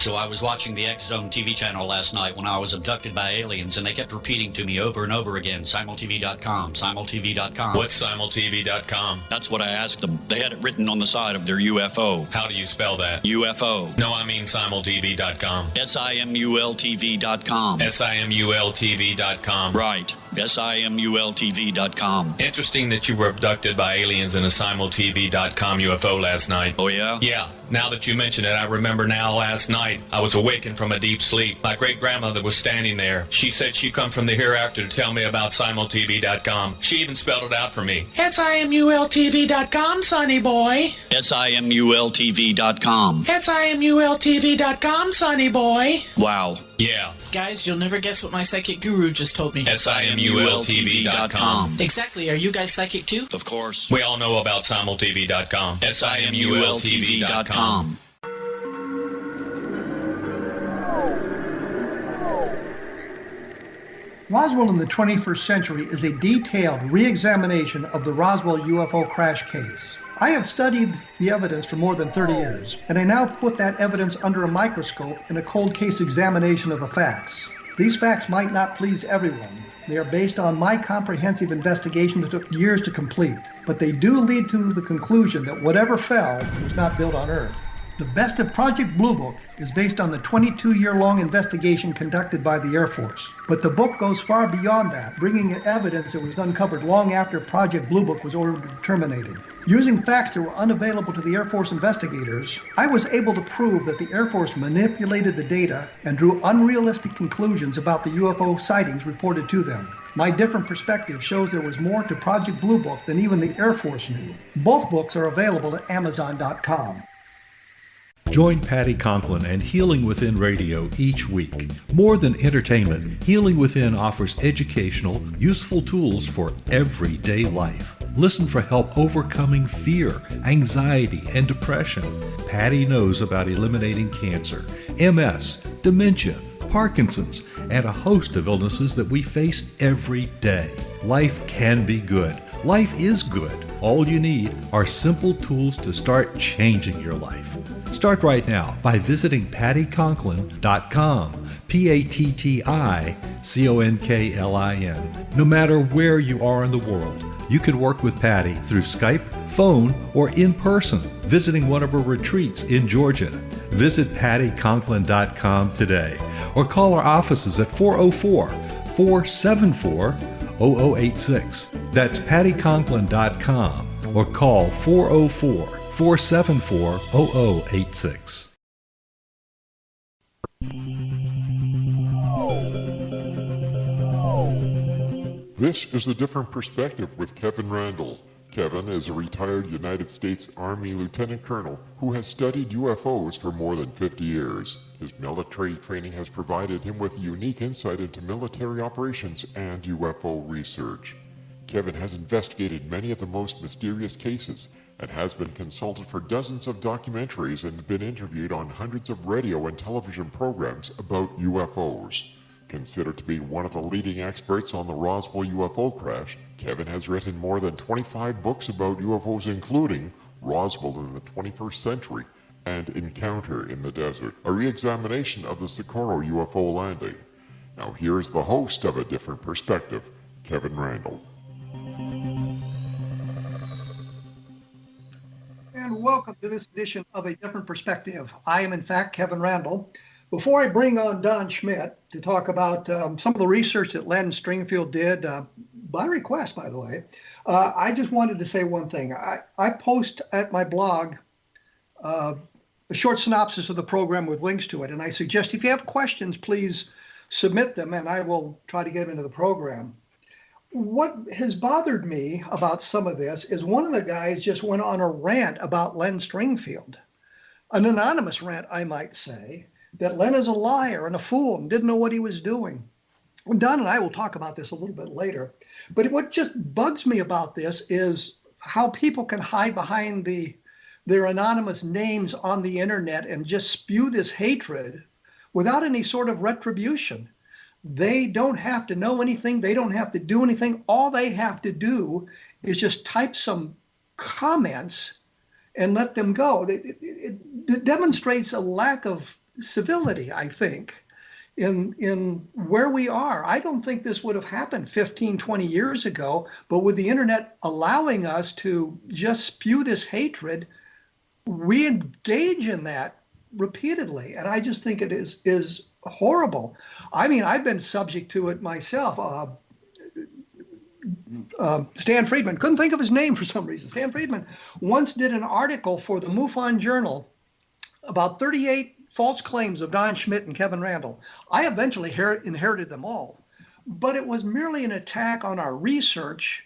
So I was watching the X Zone TV channel last night when I was abducted by aliens, and they kept repeating to me over and over again, simultv.com, simultv.com. What's simultv.com? That's what I asked them. They had it written on the side of their UFO. How do you spell that? UFO. No, I mean simultv.com. simultv.com. simultv.com. Right. simultv.com. Interesting that you were abducted by aliens in a simultv.com UFO last night. Oh, yeah? Yeah. Now that you mention it, I remember now last night I was awakened from a deep sleep. My great-grandmother was standing there. She said she'd come from the hereafter to tell me about simultv.com. She even spelled it out for me. simultv.com, sonny boy. simultv.com. simultv.com, sonny boy. Wow. Yeah. Guys, you'll never guess what my psychic guru just told me. simultv.com. Exactly. Are you guys psychic too? Of course. We all know about simultv.com. simultv.com. Roswell in the 21st century is a detailed re-examination of the Roswell UFO crash case. I have studied the evidence for more than 30 years, and I now put that evidence under a microscope in a cold case examination of the facts. These facts might not please everyone. They are based on my comprehensive investigation that took years to complete, but they do lead to the conclusion that whatever fell was not built on Earth. The best of Project Blue Book is based on the 22-year-long investigation conducted by the Air Force. But the book goes far beyond that, bringing in evidence that was uncovered long after Project Blue Book was ordered terminated. Using facts that were unavailable to the Air Force investigators, I was able to prove that the Air Force manipulated the data and drew unrealistic conclusions about the UFO sightings reported to them. My different perspective shows there was more to Project Blue Book than even the Air Force knew. Both books are available at Amazon.com. Join Patty Conklin and Healing Within Radio each week. More than entertainment, Healing Within offers educational, useful tools for everyday life. Listen for help overcoming fear, anxiety, and depression. Patty knows about eliminating cancer, MS, dementia, Parkinson's, and a host of illnesses that we face every day. Life can be good. Life is good. All you need are simple tools to start changing your life. Start right now by visiting pattyconklin.com, PATTICONKLIN. No matter where you are in the world, you can work with Patty through Skype, phone, or in person, visiting one of her retreats in Georgia. Visit pattyconklin.com today or call our offices at 404-474-0086. That's pattyconklin.com or call 404-474-0086. This is A Different Perspective with Kevin Randle. Kevin is a retired United States Army Lieutenant Colonel who has studied UFOs for more than 50 years. His military training has provided him with unique insight into military operations and UFO research. Kevin has investigated many of the most mysterious cases and has been consulted for dozens of documentaries and been interviewed on hundreds of radio and television programs about UFOs. Considered to be one of the leading experts on the Roswell UFO Crash, Kevin has written more than 25 books about UFOs, including Roswell in the 21st Century and Encounter in the Desert, a re-examination of the Socorro UFO landing. Now here's the host of A Different Perspective, Kevin Randle. And welcome to this edition of A Different Perspective. I am, in fact, Kevin Randle. Before I bring on Don Schmitt to talk about some of the research that LEN Springfield did, by request, by the way, I just wanted to say one thing. I post at my blog a short synopsis of the program with links to it, and I suggest if you have questions, please submit them, and I will try to get them into the program. What has bothered me about some of this is one of the guys just went on a rant about Len Springfield, an anonymous rant, I might say, that Len is a liar and a fool and didn't know what he was doing. And Don and I will talk about this a little bit later. But what just bugs me about this is how people can hide behind their anonymous names on the internet and just spew this hatred without any sort of retribution. They don't have to know anything. They don't have to do anything. All they have to do is just type some comments and let them go. It demonstrates a lack of civility, I think, in where we are. I don't think this would have happened 15, 20 years ago, but with the internet allowing us to just spew this hatred, we engage in that repeatedly. And I just think it is horrible. I mean, I've been subject to it myself. Stan Friedman, couldn't think of his name for some reason. Stan Friedman once did an article for the MUFON Journal about 38 false claims of Don Schmitt and Kevin Randle. I eventually inherited them all, but it was merely an attack on our research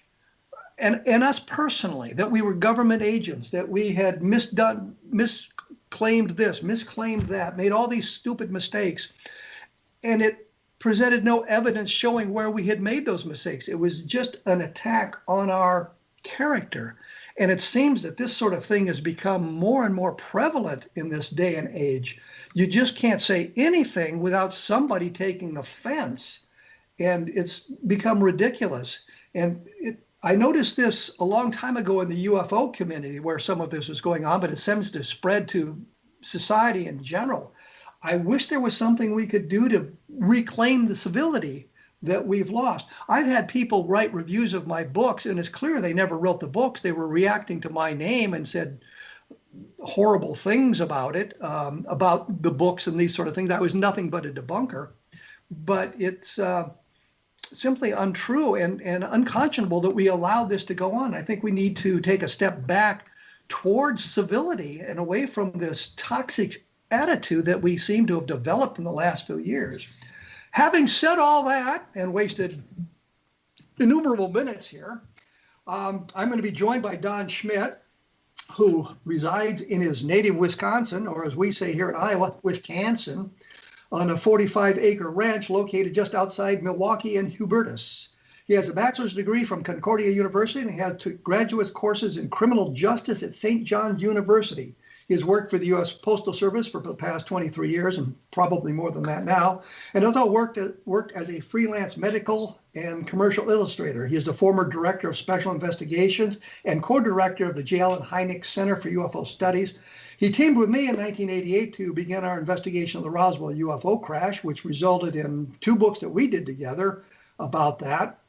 and us personally, that we were government agents, that we had misclaimed this, misclaimed that, made all these stupid mistakes. And it presented no evidence showing where we had made those mistakes. It was just an attack on our character. And it seems that this sort of thing has become more and more prevalent in this day and age. You just can't say anything without somebody taking offense. And it's become ridiculous. And I noticed this a long time ago in the UFO community where some of this was going on, but it seems to spread to society in general. I wish there was something we could do to reclaim the civility that we've lost. I've had people write reviews of my books, and it's clear they never wrote the books. They were reacting to my name and said horrible things about it, about the books and these sort of things. I was nothing but a debunker. But it's simply untrue and unconscionable that we allowed this to go on. I think we need to take a step back towards civility and away from this toxic attitude that we seem to have developed in the last few years. Having said all that and wasted innumerable minutes here, I'm going to be joined by Don Schmitt, who resides in his native Wisconsin, or as we say here in Iowa, Wisconsin, on a 45-acre ranch located just outside Milwaukee and Hubertus. He has a bachelor's degree from Concordia University and he has graduate courses in criminal justice at St. John's University. He has worked for the US Postal Service for the past 23 years and probably more than that now, and also worked as a freelance medical and commercial illustrator. He is the former director of special investigations and co-director of the jail and Hynek Center for UFO Studies. He teamed with me in 1988 to begin our investigation of the Roswell UFO Crash, which resulted in 2 books that we did together about that,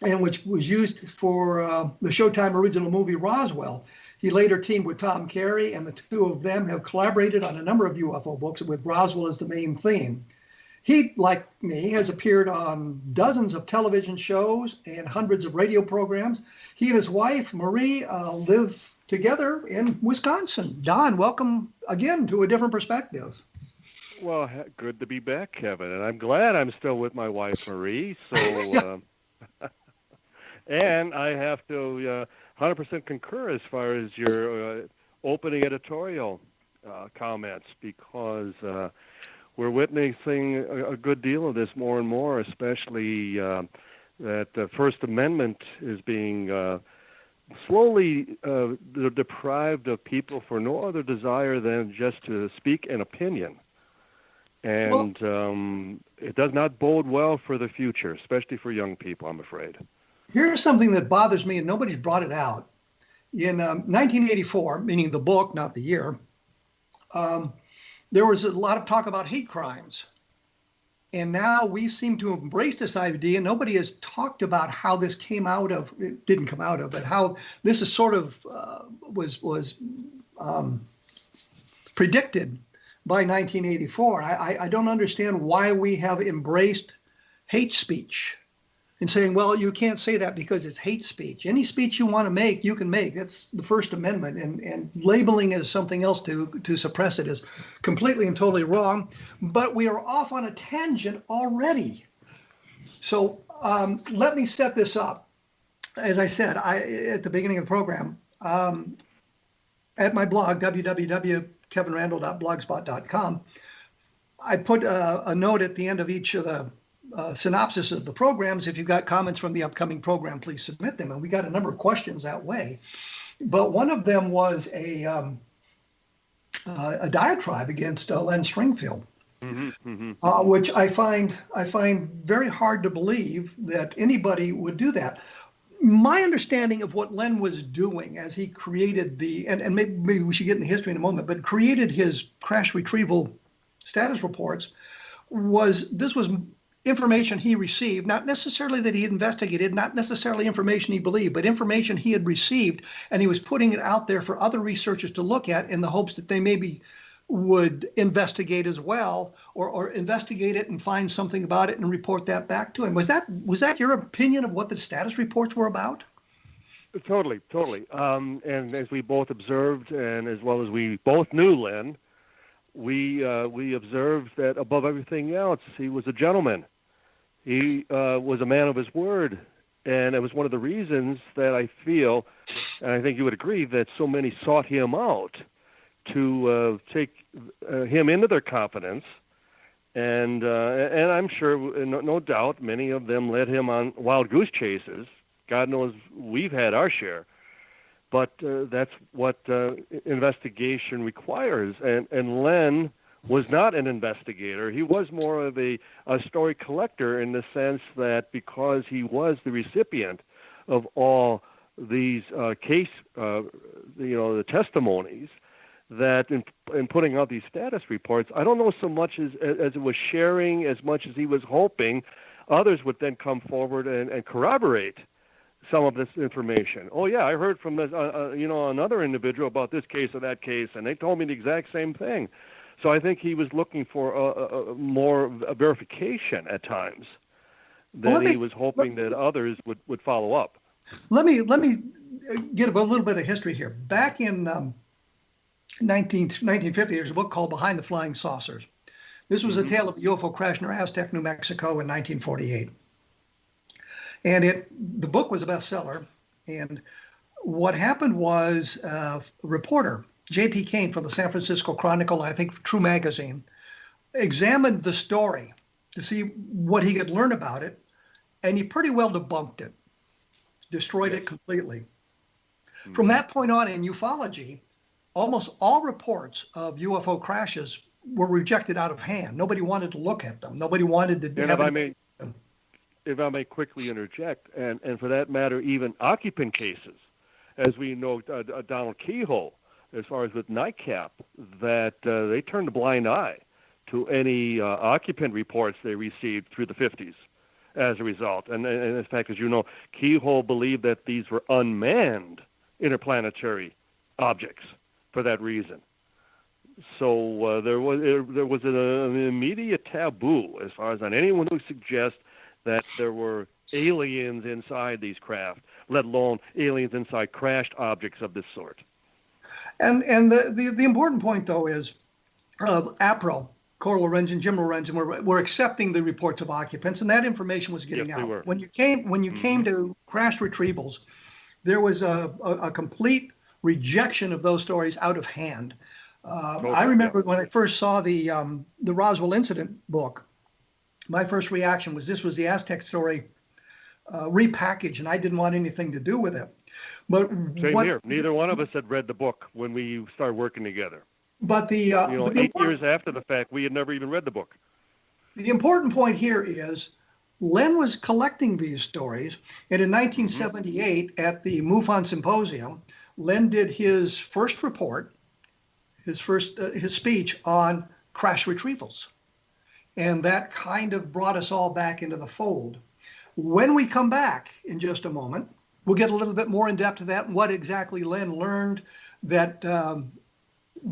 and which was used for the ShowTime original movie Roswell. He later teamed with Tom Carey, and the 2 of them have collaborated on a number of UFO books with Roswell as the main theme. He, like me, has appeared on dozens of television shows and hundreds of radio programs. He and his wife, Marie, live together in Wisconsin. Don, welcome again to A Different Perspective. Well, good to be back, Kevin, and I'm glad I'm still with my wife, Marie. So, and I have to 100% concur as far as your opening editorial comments, because we're witnessing a good deal of this more and more, especially that the First Amendment is being slowly deprived of people for no other desire than just to speak an opinion. And it does not bode well for the future, especially for young people, I'm afraid. Here's something that bothers me, and nobody's brought it out. In 1984, meaning the book, not the year, there was a lot of talk about hate crimes. And now we seem to embrace this idea. Nobody has talked about how this came out of, it didn't come out of, but how this is sort of was predicted by 1984. I don't understand why we have embraced hate speech and saying, well, you can't say that because it's hate speech. Any speech you want to make, you can make. That's the First Amendment. And labeling it as something else to suppress it is completely and totally wrong. But we are off on a tangent already. So let me set this up. As I said at the beginning of the program, at my blog, www.kevinrandle.blogspot.com, I put a note at the end of each of the synopsis of the programs. If you've got comments from the upcoming program, please submit them. And we got a number of questions that way. But one of them was a diatribe against Len Stringfield, which I find very hard to believe that anybody would do that. My understanding of what Len was doing as he created and maybe we should get in the history in a moment, but created his crash retrieval status reports was information he received, not necessarily that he had investigated, not necessarily information he believed, but information he had received, and he was putting it out there for other researchers to look at in the hopes that they maybe would investigate as well, or investigate it and find something about it and report that back to him. Was that your opinion of what the status reports were about? Totally. And as we both observed, and as well as we both knew Len, we observed that above everything else, he was a gentleman. He was a man of his word, and it was one of the reasons that I feel, and I think you would agree, that so many sought him out to take him into their confidence, and I'm sure, no doubt, many of them led him on wild goose chases. God knows we've had our share, but that's what investigation requires. And Len was not an investigator. He was more of a story collector, in the sense that because he was the recipient of all these the testimonies, that in putting out these status reports, I don't know so much as it was sharing, as much as he was hoping others would then come forward and corroborate some of this information. Oh yeah, I heard from this, another individual about this case or that case, and they told me the exact same thing. So I think he was looking for more verification at times than he was hoping that others would follow up. Let me get a little bit of history here. Back in 1950, there's a book called Behind the Flying Saucers. This was a tale of the UFO crash near Aztec, New Mexico in 1948. And the book was a bestseller. And what happened was a reporter, J.P. Kane from the San Francisco Chronicle, and I think True Magazine, examined the story to see what he could learn about it, and he pretty well debunked it, destroyed it completely. From that point on in ufology, almost all reports of UFO crashes were rejected out of hand. Nobody wanted to look at them. Nobody wanted to have them. If I may quickly interject, and for that matter, even occupant cases, as we know, Donald Keyhole, as far as with NICAP, that they turned a blind eye to any occupant reports they received through the 50s as a result. And in fact, as you know, Keyhole believed that these were unmanned interplanetary objects for that reason. So there was an immediate taboo as far as on anyone who suggests that there were aliens inside these craft, let alone aliens inside crashed objects of this sort. And the important point, though, is APRO, Coral Lorenzen, Jim Lorenzen, were accepting the reports of occupants, and that information was getting out. Were. When you came to crash retrievals, there was a complete rejection of those stories out of hand. I remember when I first saw the Roswell incident book, my first reaction was this was the Aztec story repackaged, and I didn't want anything to do with it. But Same here. Neither one of us had read the book when we started working together. But the 8 years after the fact, we had never even read the book. The important point here is Len was collecting these stories, and in 1978 at the MUFON Symposium, Len did his first report, his speech on crash retrievals. And that kind of brought us all back into the fold. When we come back in just a moment, we'll get a little bit more in depth to that and what exactly Len learned that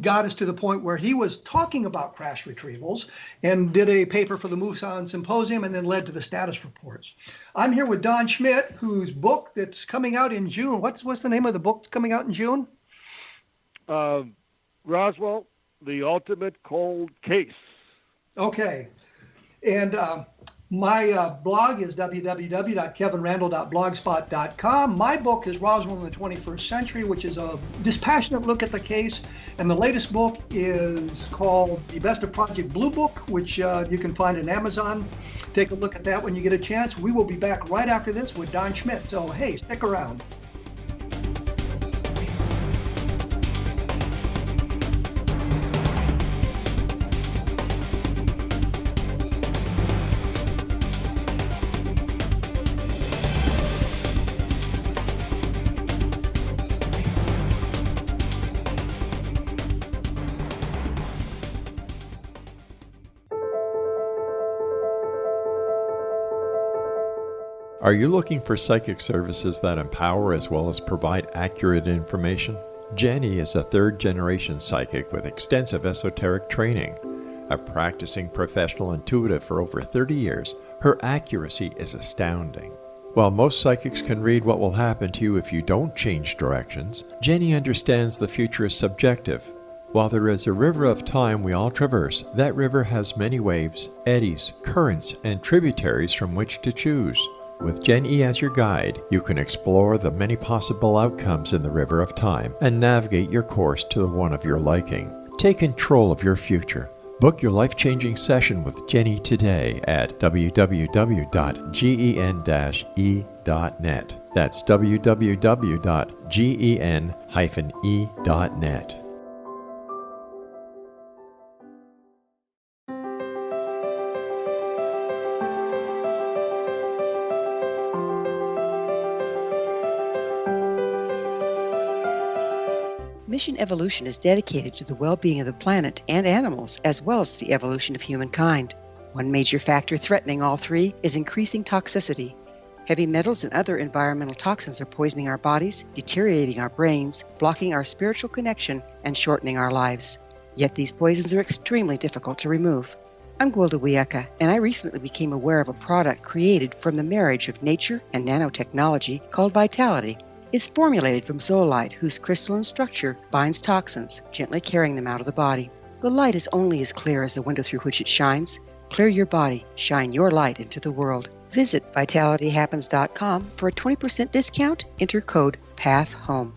got us to the point where he was talking about crash retrievals and did a paper for the MUFON Symposium and then led to the status reports. I'm here with Don Schmitt, whose book that's coming out in June. What's the name of the book that's coming out in June? Roswell, The Ultimate Cold Case. Okay. And my blog is www.kevinrandle.blogspot.com. My book is Roswell in the 21st Century, which is a dispassionate look at the case. And the latest book is called The Best of Project Blue Book, which you can find on Amazon. Take a look at that when you get a chance. We will be back right after this with Don Schmitt. So, hey, stick around. Are you looking for psychic services that empower as well as provide accurate information? Jenny is a third-generation psychic with extensive esoteric training. A practicing professional intuitive for over 30 years, her accuracy is astounding. While most psychics can read what will happen to you if you don't change directions, Jenny understands the future is subjective. While there is a river of time we all traverse, that river has many waves, eddies, currents, and tributaries from which to choose. With Jenny as your guide, you can explore the many possible outcomes in the river of time and navigate your course to the one of your liking. Take control of your future. Book your life-changing session with Jenny today at www.gen-e.net. That's www.gen-e.net. Mission Evolution is dedicated to the well-being of the planet and animals, as well as the evolution of humankind. One major factor threatening all three is increasing toxicity. Heavy metals and other environmental toxins are poisoning our bodies, deteriorating our brains, blocking our spiritual connection, and shortening our lives. Yet these poisons are extremely difficult to remove. I'm Gwilda Wiyaka, and I recently became aware of a product created from the marriage of nature and nanotechnology called Vitality. It's formulated from zoolite, whose crystalline structure binds toxins, gently carrying them out of the body. The light is only as clear as the window through which it shines. Clear your body, shine your light into the world. Visit vitalityhappens.com for a 20% discount. Enter code PATHHOME.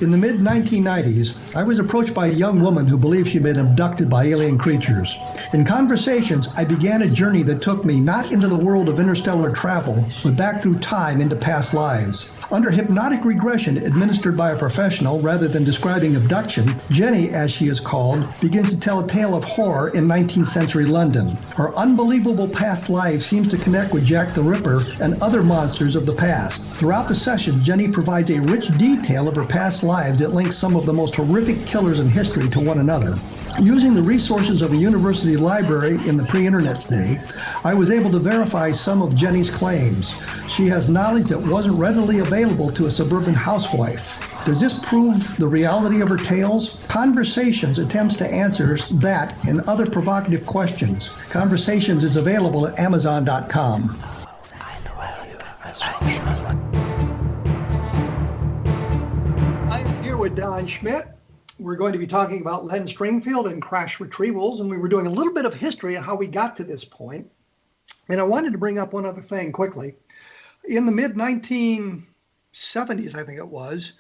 In the mid-1990s, I was approached by a young woman who believed she'd been abducted by alien creatures. In conversations, I began a journey that took me not into the world of interstellar travel, but back through time into past lives. Under hypnotic regression administered by a professional rather than describing abduction, Jenny, as she is called, begins to tell a tale of horror in 19th century London. Her unbelievable past life seems to connect with Jack the Ripper and other monsters of the past. Throughout the session, Jenny provides a rich detail of her past lives that links some of the most horrific killers in history to one another. Using the resources of a university library in the pre-internet's day, I was able to verify some of Jenny's claims. She has knowledge that wasn't readily available to a suburban housewife. Does this prove the reality of her tales? Conversations attempts to answer that and other provocative questions. Conversations is available at Amazon.com. I'm here with Don Schmitt. We're going to be talking about Len Stringfield and crash retrievals, and we were doing a little bit of history on how we got to this point. And I wanted to bring up one other thing quickly. In the mid-1970s, I think it was,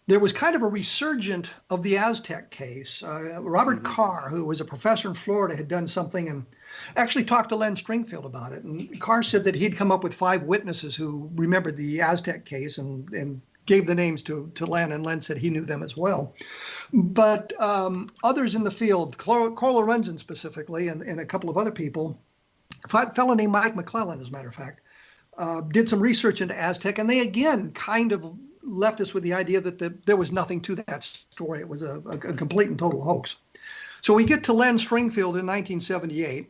there was kind of a resurgent of the Aztec case. Robert Carr, who was a professor in Florida, had done something and actually talked to Len Stringfield about it. And Carr said that he'd come up with 5 witnesses who remembered the Aztec case and gave the names to Len, and Len said he knew them as well. But others in the field, Carl Lorenzen specifically, and a couple of other people, a fellow named Mike McClellan, as a matter of fact, did some research into Aztec, and they again kind of left us with the idea that there was nothing to that story. It was a complete and total hoax. So we get to Len Stringfield in 1978.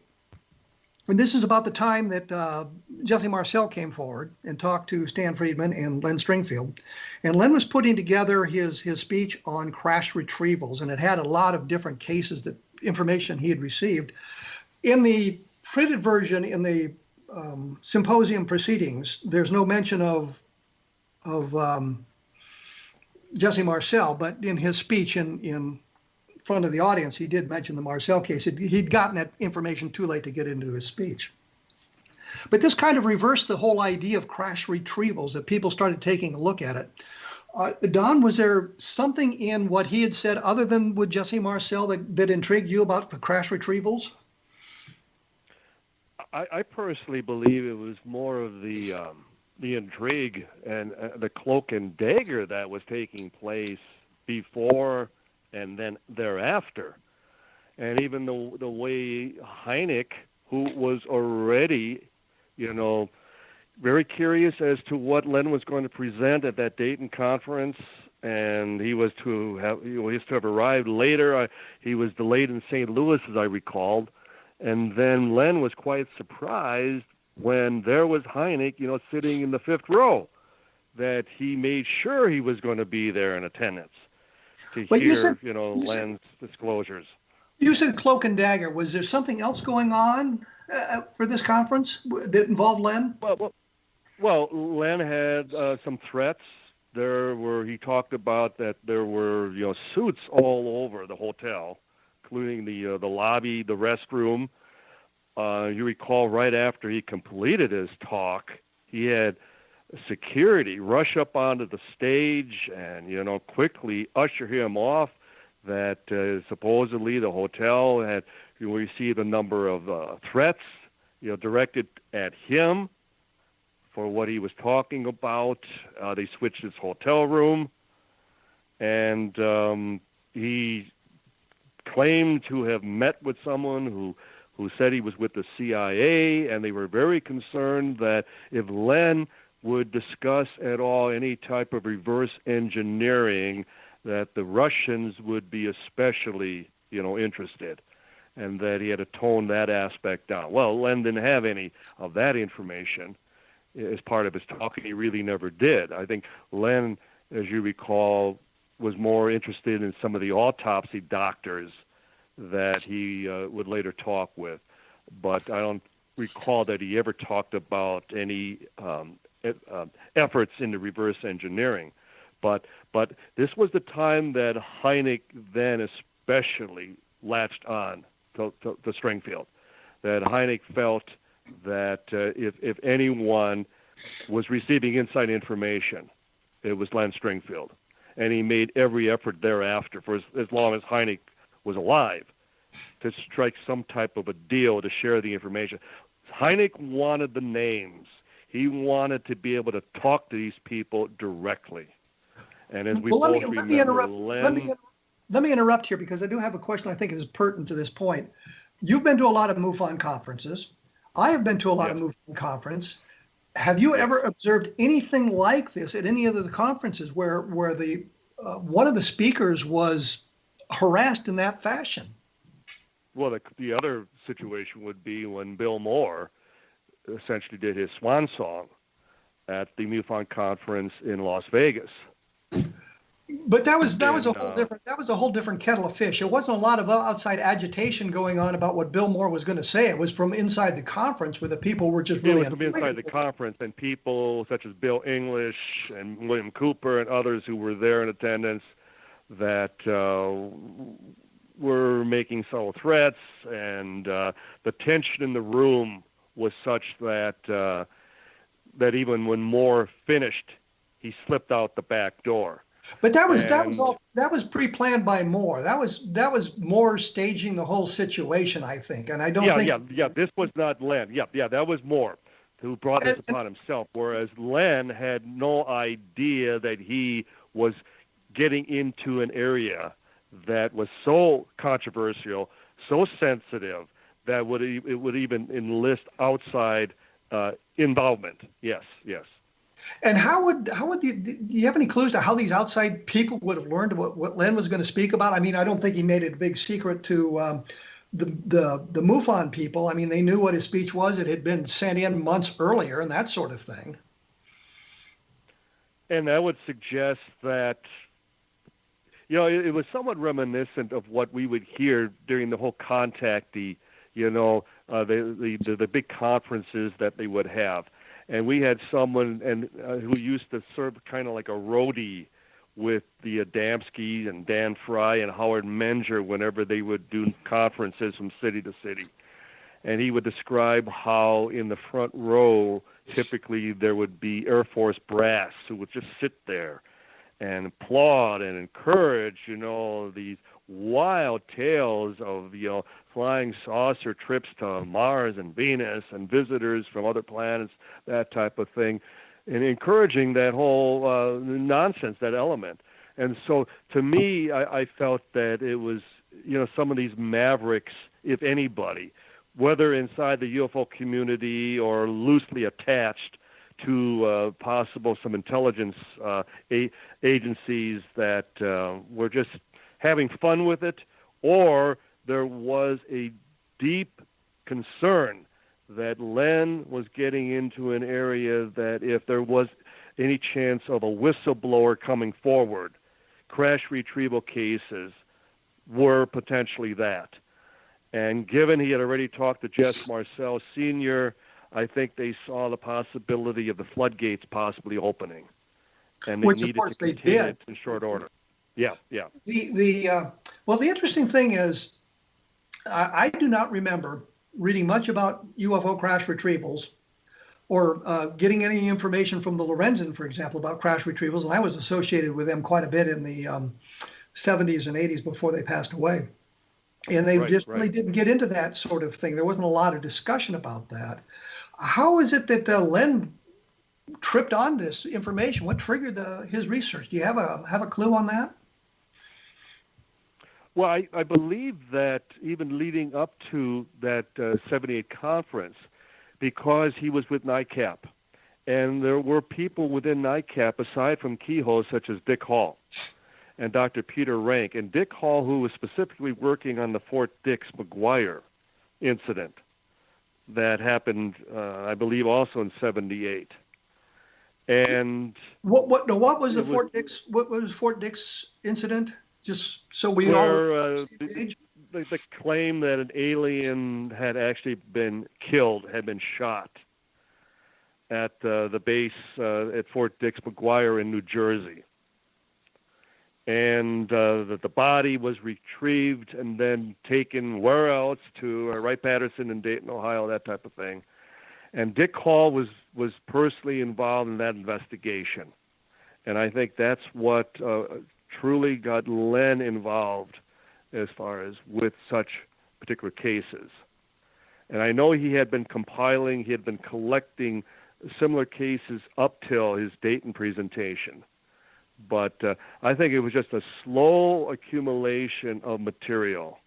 And this is about the time that Jesse Marcel came forward and talked to Stan Friedman and Len Stringfield. And Len was putting together his speech on crash retrievals, and it had a lot of different cases, that information he had received. In the printed version, in the symposium proceedings, there's no mention of Jesse Marcel, but in his speech in front of the audience, he did mention the Marcel case. He'd gotten that information too late to get into his speech. But this kind of reversed the whole idea of crash retrievals, that people started taking a look at it. Don, was there something in what he had said other than with Jesse Marcel that intrigued you about the crash retrievals? I personally believe it was more of the intrigue and the cloak and dagger that was taking place before and then thereafter. And even the way Hynek, who was already, very curious as to what Len was going to present at that Dayton conference, and he was to have arrived later. He was delayed in St. Louis, as I recalled, and then Len was quite surprised when there was Hynek, sitting in the fifth row, that he made sure he was going to be there in attendance to hear, Len's disclosures. You said cloak and dagger. Was there something else going on for this conference that involved Len? Well, Len had some threats. He talked about that there were, suits all over the hotel, including the lobby, the restroom. You recall right after he completed his talk, he had security rush up onto the stage and, quickly usher him off, that supposedly the hotel had received a number of threats, directed at him for what he was talking about. They switched his hotel room, and he claimed to have met with someone who said he was with the CIA, and they were very concerned that if Len would discuss at all any type of reverse engineering, that the Russians would be especially, interested, and that he had to tone that aspect down. Well, Len didn't have any of that information as part of his talk, and he really never did. I think Len, as you recall, was more interested in some of the autopsy doctors that he would later talk with, but I don't recall that he ever talked about any efforts into reverse engineering. But this was the time that Hynek then especially latched on to Stringfield, that Hynek felt that if anyone was receiving inside information, it was Len Stringfield. And he made every effort thereafter, for as long as Hynek was alive, to strike some type of a deal to share the information. Hynek wanted the names. He wanted to be able to talk to these people directly. And as we both remember, let me interrupt here, because I do have a question I think is pertinent to this point. You've been to a lot of MUFON conferences. I have been to a lot of MUFON conferences. Have you ever observed anything like this at any of the conferences where the one of the speakers was harassed in that fashion? Well, the other situation would be when Bill Moore essentially did his swan song at the MUFON conference in Las Vegas. But that was a whole different kettle of fish. There wasn't a lot of outside agitation going on about what Bill Moore was going to say. It was from inside the conference, where the people were just really. It was from inside the conference, and people such as Bill English and William Cooper and others who were there in attendance that were making subtle threats, and the tension in the room was such that that even when Moore finished, he slipped out the back door. But that was pre-planned by Moore. That was Moore staging the whole situation, I think. And I don't think. Yeah. This was not Len. Yeah. That was Moore who brought this upon himself. Whereas Len had no idea that he was getting into an area that was so controversial, so sensitive, that it would even enlist outside involvement. Yes. And do you have any clues to how these outside people would have learned what Len was going to speak about? I mean, I don't think he made it a big secret to the MUFON people. I mean, they knew what his speech was. It had been sent in months earlier and that sort of thing. And that would suggest that, it was somewhat reminiscent of what we would hear during the whole contact, the big conferences that they would have. And we had someone who used to serve kind of like a roadie with the Adamski and Dan Fry and Howard Menger whenever they would do conferences from city to city. And he would describe how in the front row, typically there would be Air Force brass who would just sit there and applaud and encourage, these wild tales of, flying saucer trips to Mars and Venus and visitors from other planets, that type of thing, and encouraging that whole nonsense, that element. And so to me, I felt that it was, some of these mavericks, if anybody, whether inside the UFO community or loosely attached to some intelligence agencies that were just having fun with it, or there was a deep concern that LEN was getting into an area that if there was any chance of a whistleblower coming forward, crash retrieval cases were potentially that. And given he had already talked to Jess Marcel Sr., I think they saw the possibility of the floodgates possibly opening. And they Which, needed of course, to they contain did. it in short order. Yeah. Well, the interesting thing is, I do not remember reading much about UFO crash retrievals or getting any information from the Lorenzen, for example, about crash retrievals. And I was associated with them quite a bit in the 70s and 80s before they passed away. And they really didn't get into that sort of thing. There wasn't a lot of discussion about that. How is it that Len tripped on this information? What triggered his research? Do you have a clue on that? Well, I believe that even leading up to that 78 conference, because he was with NICAP, and there were people within NICAP, aside from Kehoe, such as Dick Hall and Dr. Peter Rank, and Dick Hall, who was specifically working on the Fort Dix McGuire incident that happened, I believe, also in 78. And what was the Fort Dix? What was Fort Dix incident? Just so we all the claim that an alien had actually been killed, had been shot at the base at Fort Dix McGuire in New Jersey. And that the body was retrieved and then taken where else to Wright-Patterson in Dayton, Ohio, that type of thing. And Dick Hall was personally involved in that investigation. And I think that's what truly got Len involved as far as with such particular cases. And I know he had been collecting similar cases up till his Dayton presentation. But I think it was just a slow accumulation of material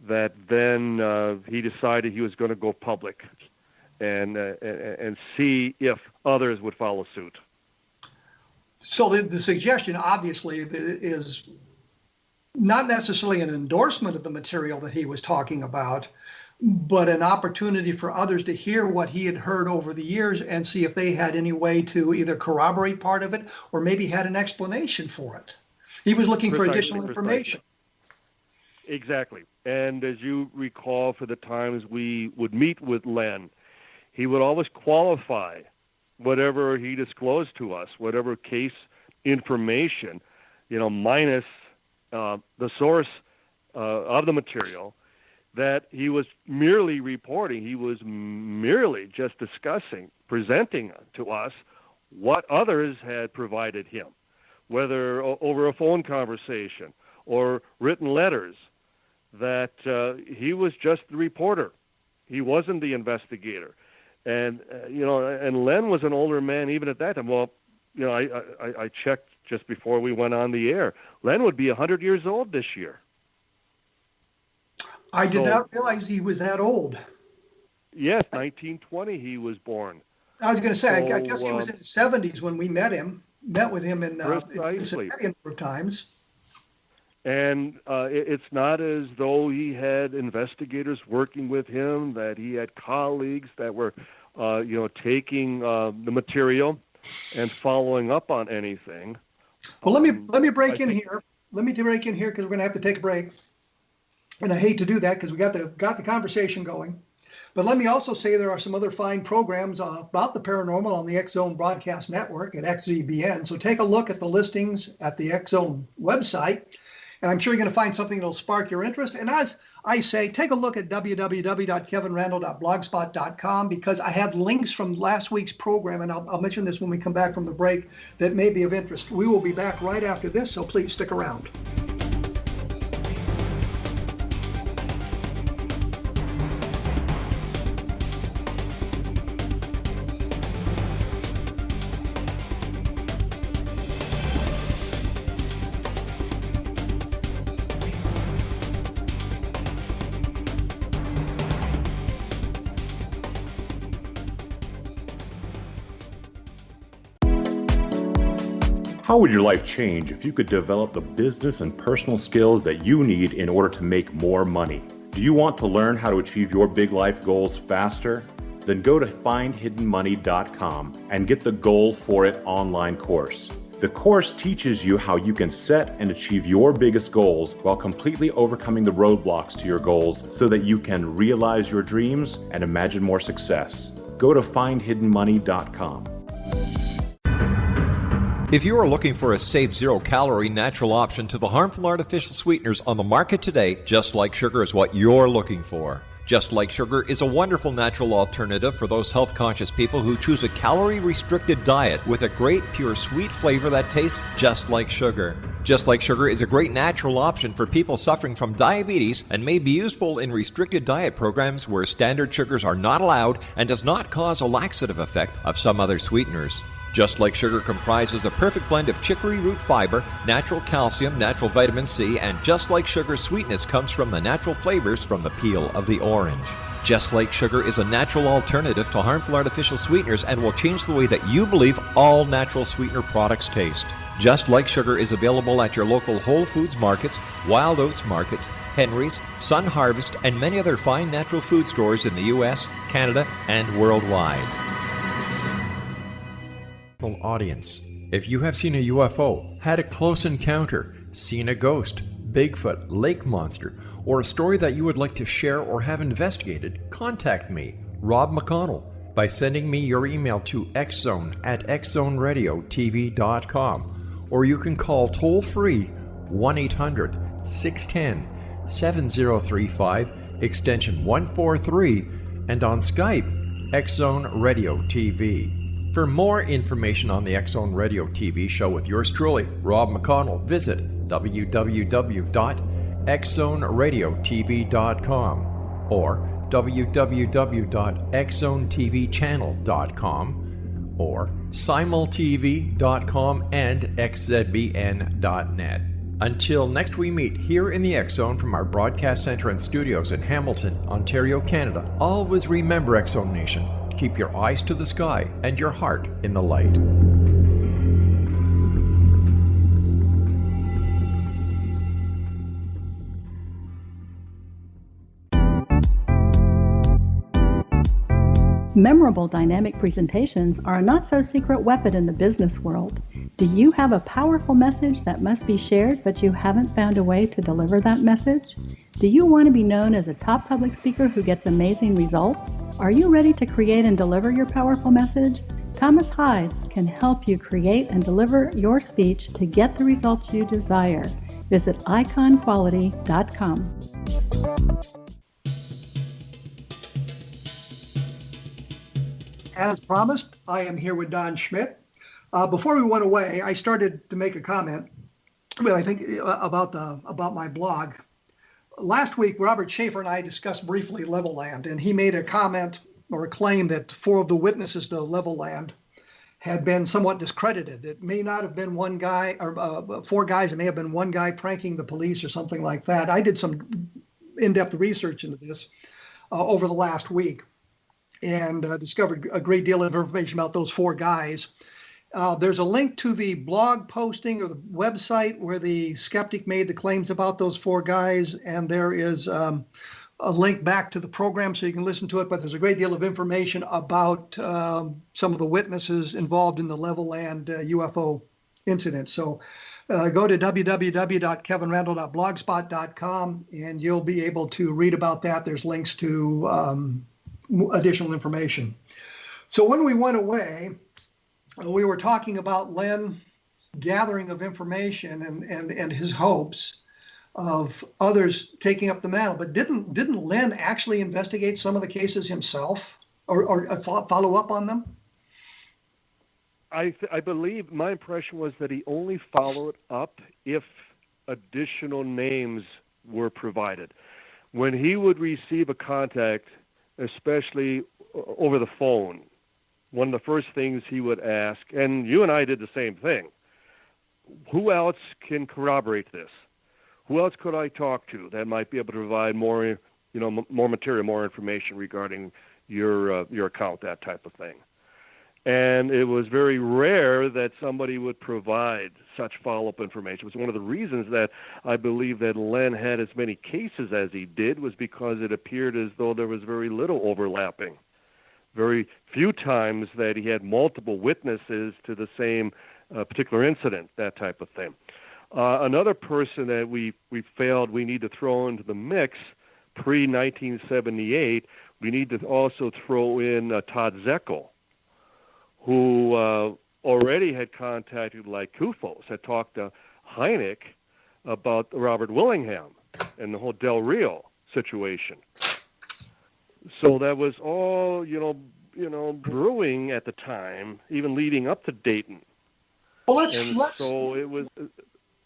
that then he decided he was going to go public and see if others would follow suit. So the suggestion, obviously, is not necessarily an endorsement of the material that he was talking about, but an opportunity for others to hear what he had heard over the years and see if they had any way to either corroborate part of it or maybe had an explanation for it. He was looking for additional information. Exactly. And as you recall, for the times we would meet with Len, he would always qualify whatever he disclosed to us, whatever case information, minus the source of the material, that he was merely reporting. He was merely just discussing, presenting to us what others had provided him, whether over a phone conversation or written letters, that he was just the reporter. He wasn't the investigator. And, and Len was an older man even at that time. Well, I checked just before we went on the air. Len would be 100 years old this year. I did not realize he was that old. Yes, 1920 he was born. I was going to say, I guess he was in his 70s when we met with him in Cincinnati a number of times. And it's not as though he had investigators working with him, that he had colleagues that were, taking the material and following up on anything. Well, let me break in here. Let me break in here because we're going to have to take a break. And I hate to do that because we got the conversation going. But let me also say there are some other fine programs about the paranormal on the X-Zone Broadcast Network at XZBN. So take a look at the listings at the X-Zone website. And I'm sure you're going to find something that will spark your interest. And as I say, take a look at www.kevinrandle.blogspot.com because I have links from last week's program, and I'll mention this when we come back from the break, that may be of interest. We will be back right after this, so please stick around. How would your life change if you could develop the business and personal skills that you need in order to make more money? Do you want to learn how to achieve your big life goals faster? Then go to findhiddenmoney.com and get the Goal for It online course. The course teaches you how you can set and achieve your biggest goals while completely overcoming the roadblocks to your goals so that you can realize your dreams and imagine more success. Go to findhiddenmoney.com. If you are looking for a safe, zero-calorie natural option to the harmful artificial sweeteners on the market today, Just Like Sugar is what you're looking for. Just Like Sugar is a wonderful natural alternative for those health-conscious people who choose a calorie-restricted diet with a great, pure, sweet flavor that tastes just like sugar. Just Like Sugar is a great natural option for people suffering from diabetes and may be useful in restricted diet programs where standard sugars are not allowed and does not cause a laxative effect of some other sweeteners. Just Like Sugar comprises a perfect blend of chicory root fiber, natural calcium, natural vitamin C, and Just Like Sugar's sweetness comes from the natural flavors from the peel of the orange. Just Like Sugar is a natural alternative to harmful artificial sweeteners and will change the way that you believe all natural sweetener products taste. Just Like Sugar is available at your local Whole Foods markets, Wild Oats markets, Henry's, Sun Harvest, and many other fine natural food stores in the U.S., Canada, and worldwide. Audience. If you have seen a UFO, had a close encounter, seen a ghost, Bigfoot, lake monster, or a story that you would like to share or have investigated, contact me, Rob McConnell, by sending me your email to xzone@xzoneradiotv.com, or you can call toll-free 1-800-610-7035, extension 143, and on Skype, X-Zone Radio TV. For more information on the X-Zone Radio TV show with yours truly, Rob McConnell, visit www.xzoneradiotv.com or www.xzonetvchannel.com or simultv.com and xzbn.net. Until next we meet here in the X-Zone from our broadcast center and studios in Hamilton, Ontario, Canada, always remember, X-Zone Nation, keep your eyes to the sky and your heart in the light. Memorable dynamic presentations are a not-so-secret weapon in the business world. Do you have a powerful message that must be shared, but you haven't found a way to deliver that message? Do you want to be known as a top public speaker who gets amazing results? Are you ready to create and deliver your powerful message? Thomas Hides can help you create and deliver your speech to get the results you desire. Visit iconquality.com. As promised, I am here with Don Schmitt. Before we went away, I started to make a comment, but I think about my blog. Last week, Robert Schaefer and I discussed briefly Levelland, and he made a comment or a claim that 4 of the witnesses to Levelland had been somewhat discredited. It may not have been one guy or 4 guys. It may have been one guy pranking the police or something like that. I did some in-depth research into this over the last week and discovered a great deal of information about those 4 guys. There's a link to the blog posting or the website where the skeptic made the claims about those 4 guys, and there is a link back to the program so you can listen to it, but there's a great deal of information about some of the witnesses involved in the Levelland UFO incident. So go to www.kevinrandle.blogspot.com and you'll be able to read about that. There's links to additional information. So when we went away, we were talking about Len gathering of information and his hopes of others taking up the mantle. But didn't Len actually investigate some of the cases himself or follow up on them? I believe my impression was that he only followed up if additional names were provided. When he would receive a contact, especially over the phone, one of the first things he would ask, and you and I did the same thing, who else can corroborate this? Who else could I talk to that might be able to provide more, more material, more information regarding your account, that type of thing? And it was very rare that somebody would provide such follow-up information. It was one of the reasons that I believe that Len had as many cases as he did, was because it appeared as though there was very little overlapping. Very few times that he had multiple witnesses to the same particular incident, that type of thing. Another person that we failed, we need to throw into the mix pre-1978, we need to also throw in Todd Zeckel, who already had contacted like Kufos, had talked to Hynek about Robert Willingham and the whole Del Rio situation. So that was all, brewing at the time, even leading up to Dayton. Well,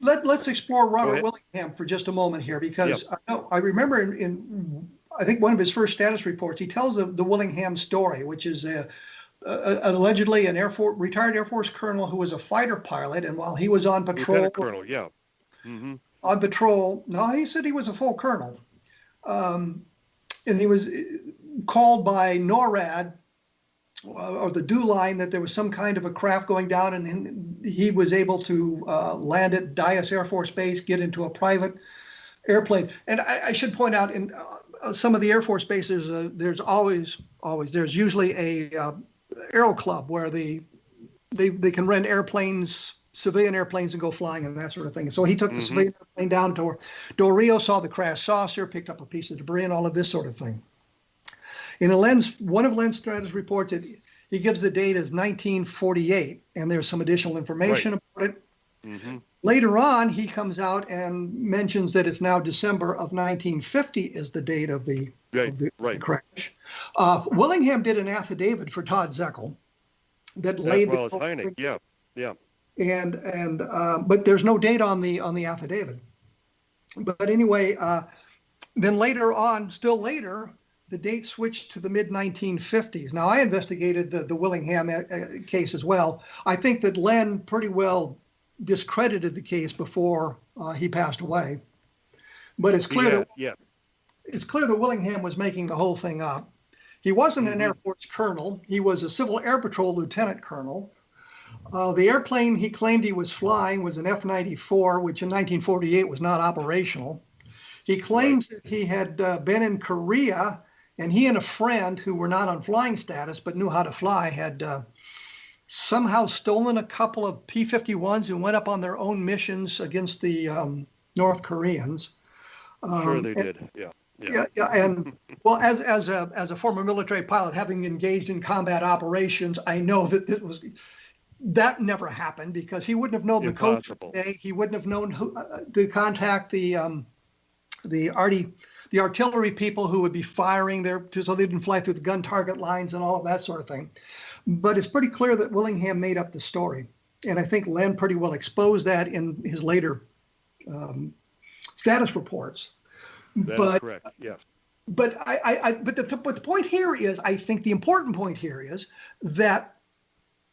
let's explore Robert Willingham for just a moment here, because I remember in I think one of his first status reports, he tells the Willingham story, which is allegedly an retired Air Force colonel who was a fighter pilot, and while he was on patrol, Lieutenant Colonel, on patrol. No, he said he was a full colonel, and he was called by NORAD or the DEW line that there was some kind of a craft going down, and he was able to land at Dyess Air Force Base, get into a private airplane. And I should point out, in some of the Air Force bases, there's usually a aero club where they can rent airplanes, civilian airplanes, and go flying and that sort of thing. So he took the civilian airplane down to Del Rio, saw the crash saucer, picked up a piece of debris, and all of this sort of thing. In one of Len's status reports, he gives the date as 1948, and there's some additional information about it. Later on, he comes out and mentions that it's now December of 1950 is the date of the crash. Willingham did an affidavit for Todd Zeckel that laid the Hynek, but there's no date on the affidavit. But anyway, then later on, still later, the date switched to the mid-1950s. Now, I investigated the Willingham case as well. I think that Len pretty well discredited the case before he passed away. But it's clear that Willingham was making the whole thing up. He wasn't an Air Force colonel. He was a Civil Air Patrol lieutenant colonel. The airplane he claimed he was flying was an F-94, which in 1948 was not operational. He claims that he had been in Korea, and he and a friend who were not on flying status but knew how to fly had somehow stolen a couple of P-51s and went up on their own missions against the North Koreans. Sure they did, and well, as a former military pilot, having engaged in combat operations, I know that never happened, because he wouldn't have known the code for the day. He wouldn't have known who to contact the artillery people who would be firing so they didn't fly through the gun target lines and all of that sort of thing. But it's pretty clear that Willingham made up the story. And I think Len pretty well exposed that in his later status reports. That's correct, yes. But the point here is, I think the important point here is that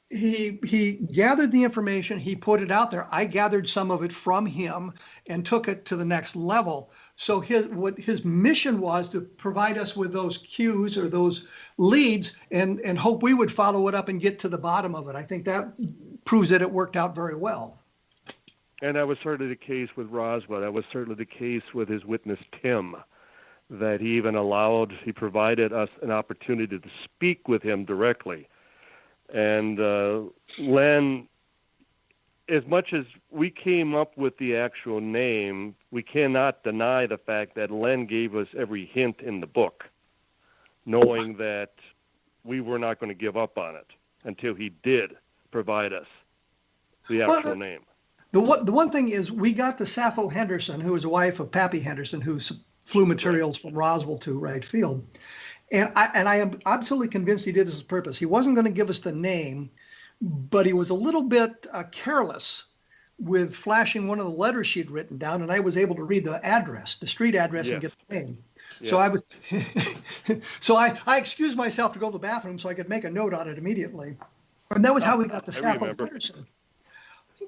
he gathered the information, he put it out there. I gathered some of it from him and took it to the next level. So his mission was to provide us with those cues or those leads, and hope we would follow it up and get to the bottom of it. I think that proves that it worked out very well. And that was certainly the case with Roswell. That was certainly the case with his witness, Tim, that he provided us an opportunity to speak with him directly. And Len, as much as we came up with the actual name, we cannot deny the fact that Len gave us every hint in the book, knowing that we were not going to give up on it until he did provide us the actual name. The one thing is, we got to Sappho Henderson, who was a wife of Pappy Henderson, who flew materials from Roswell to Wright Field. And I am absolutely convinced he did this on purpose. He wasn't going to give us the name, but he was a little bit careless with flashing one of the letters she'd written down, and I was able to read the address, the street address, and get the name. Yes. So I excused myself to go to the bathroom so I could make a note on it immediately. And that was how we got to Sappho Henderson.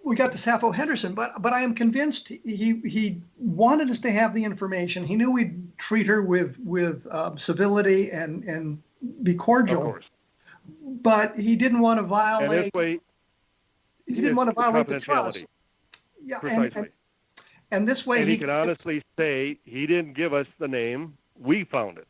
We got to Sappho Henderson, but I am convinced he wanted us to have the information. He knew we'd treat her with civility and be cordial. but he didn't want to And violate. this way, He didn't want to violate the trust. confidentiality. Yeah, Precisely. and this way And he can honestly say he didn't give us the name. We found it.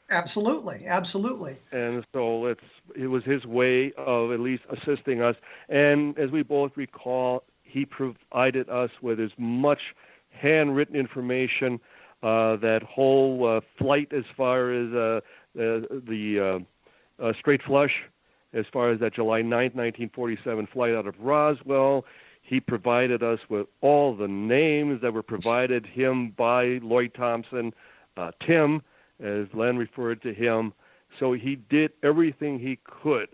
Absolutely, absolutely. And so it was his way of at least assisting us. And as we both recall, he provided us with as much handwritten information. That whole flight, as far as the straight flush, as far as that July 9th, 1947 flight out of Roswell, he provided us with all the names that were provided him by Lloyd Thompson, Tim, as Len referred to him. So he did everything he could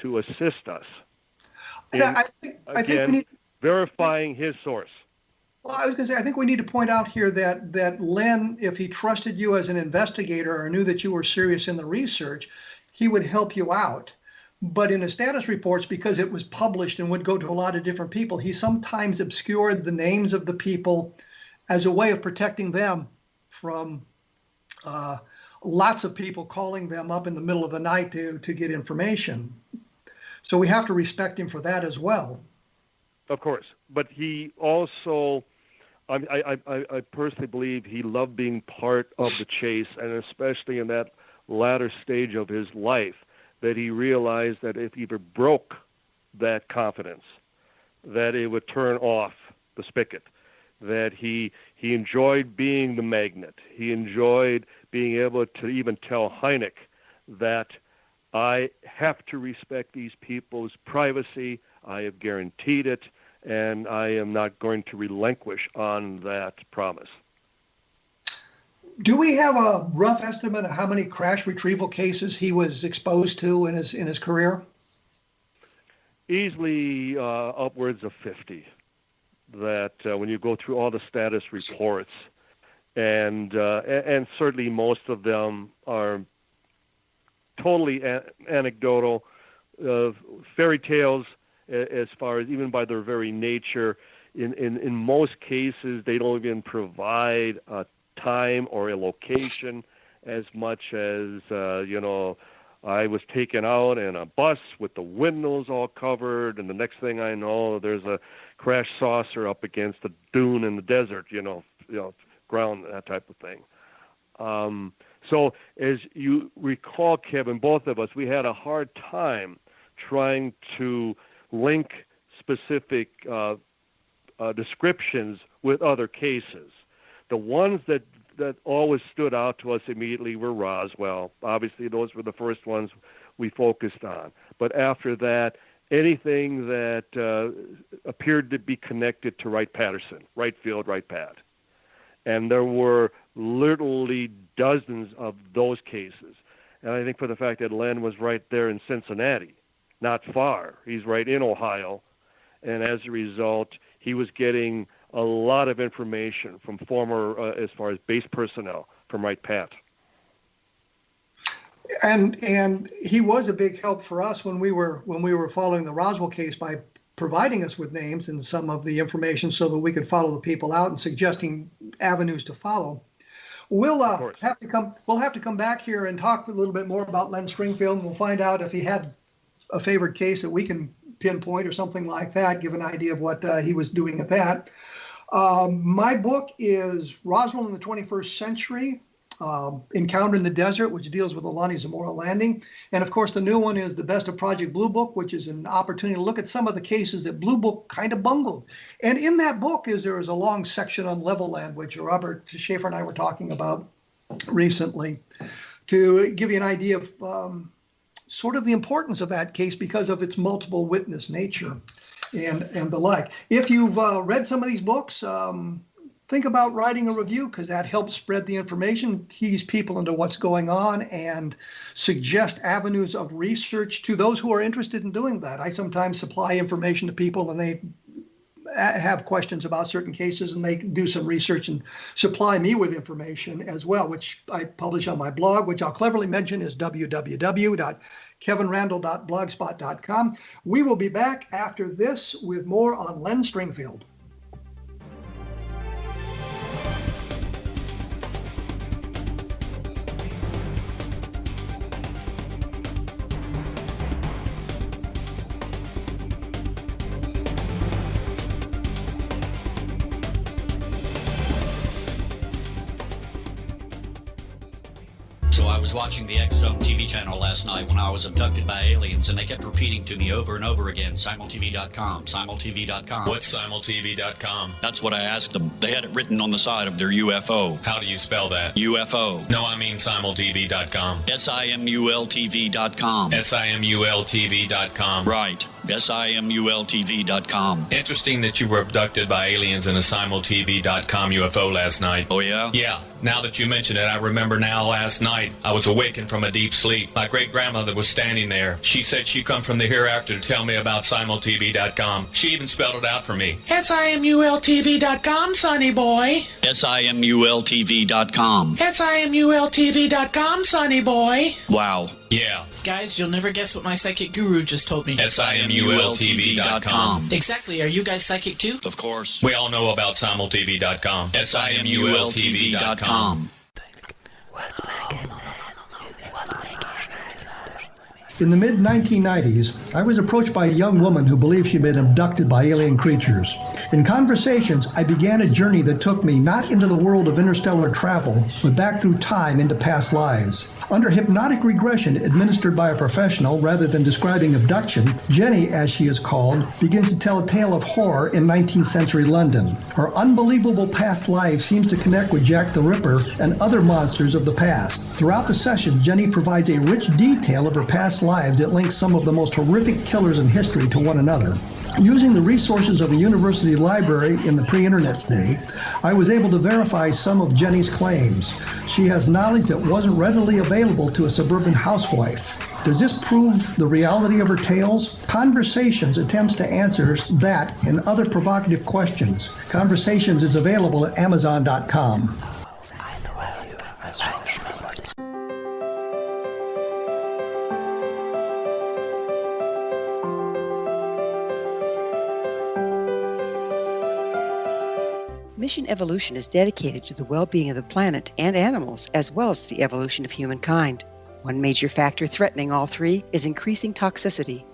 to assist us in, I think we need, verifying his source. well, I was going to say, I think we need to point out here that Len, if he trusted you as an investigator or knew that you were serious in the research, he would help you out. But in his status reports, because it was published and would go to a lot of different people, he sometimes obscured the names of the people as a way of protecting them from lots of people calling them up in the middle of the night to get information. So we have to respect him for that as well. Of course. But he also, I personally believe he loved being part of the chase, and especially in that latter stage of his life, that he realized that if he ever broke that confidence, that it would turn off the spigot, that he enjoyed being the magnet. He enjoyed being able to even tell Hynek that I have to respect these people's privacy. I have guaranteed it, and I am not going to relinquish on that promise. Do we have a rough estimate of how many crash retrieval cases he was exposed to in his career? Easily upwards of 50. That when you go through all the status reports, and certainly most of them are totally anecdotal, fairy tales, as far as even by their very nature. In most cases, they don't even provide a time or a location as much as, I was taken out in a bus with the windows all covered, and the next thing I know, there's a crash saucer up against a dune in the desert, ground, that type of thing. So as you recall, Kevin, both of us, we had a hard time trying to link specific descriptions with other cases. The ones that always stood out to us immediately were Roswell. Obviously, those were the first ones we focused on. But after that, anything that appeared to be connected to Wright-Patterson, right field, right pad. And there were literally dozens of those cases. And I think for the fact that Len was right there in Cincinnati, not far, he's right in Ohio, and as a result, he was getting a lot of information from former, as far as base personnel from Wright-Pat. And he was a big help for us when we were following the Roswell case by providing us with names and some of the information so that we could follow the people out and suggesting avenues to follow. We'll have to come back here and talk a little bit more about Len Stringfield, and we'll find out if he had a favored case that we can pinpoint or something like that, give an idea of what he was doing at that. My book is Roswell in the 21st Century, Encounter in the Desert, which deals with the Lonnie Zamora landing. And of course, the new one is The Best of Project Blue Book, which is an opportunity to look at some of the cases that Blue Book kind of bungled. And in that book there is a long section on level land, which Robert Schaefer and I were talking about recently, to give you an idea of sort of the importance of that case because of its multiple witness nature and the like. If you've read some of these books, think about writing a review, because that helps spread the information, tease people into what's going on, and suggest avenues of research to those who are interested in doing that. I sometimes supply information to people and they have questions about certain cases, and they can do some research and supply me with information as well, which I publish on my blog, which I'll cleverly mention is www.kevinrandle.blogspot.com. We will be back after this with more on Len Stringfield. was watching the X Zone TV channel last night when I was abducted by aliens, and they kept repeating to me over and over again, simultv.com, simultv.com. What's simultv.com? That's what I asked them. They had it written on the side of their UFO. How do you spell that? UFO. No, I mean simultv.com. simultv.com. simultv.com. Right. simultv.com. Interesting that you were abducted by aliens in a simultv.com UFO last night. Oh, yeah? Yeah. Now that you mention it, I remember now last night I was awakened from a deep sleep. My great-grandmother was standing there. She said she come from the hereafter to tell me about simultv.com. She even spelled it out for me. simultv.com, sonny boy. simultv.com. simultv.com, sonny boy. Wow. Yeah. Guys, you'll never guess what my psychic guru just told me. simultv.com. Exactly. Are you guys psychic too? Of course. We all know about simultv.com. simultv.com. In the mid-1990s, I was approached by a young woman who believed she'd been abducted by alien creatures. In conversations, I began a journey that took me not into the world of interstellar travel, but back through time into past lives. Under hypnotic regression administered by a professional rather than describing abduction, Jenny, as she is called, begins to tell a tale of horror in 19th century London. Her unbelievable past life seems to connect with Jack the Ripper and other monsters of the past. Throughout the session, Jenny provides a rich detail of her past lives that links some of the most horrific killers in history to one another. Using the resources of a university library in the pre-internet's day, I was able to verify some of Jenny's claims. She has knowledge that wasn't readily available to a suburban housewife. Does this prove the reality of her tales? Conversations attempts to answer that and other provocative questions. Conversations is available at Amazon.com. Mission Evolution is dedicated to the well-being of the planet and animals, as well as the evolution of humankind. One major factor threatening all three is increasing toxicity.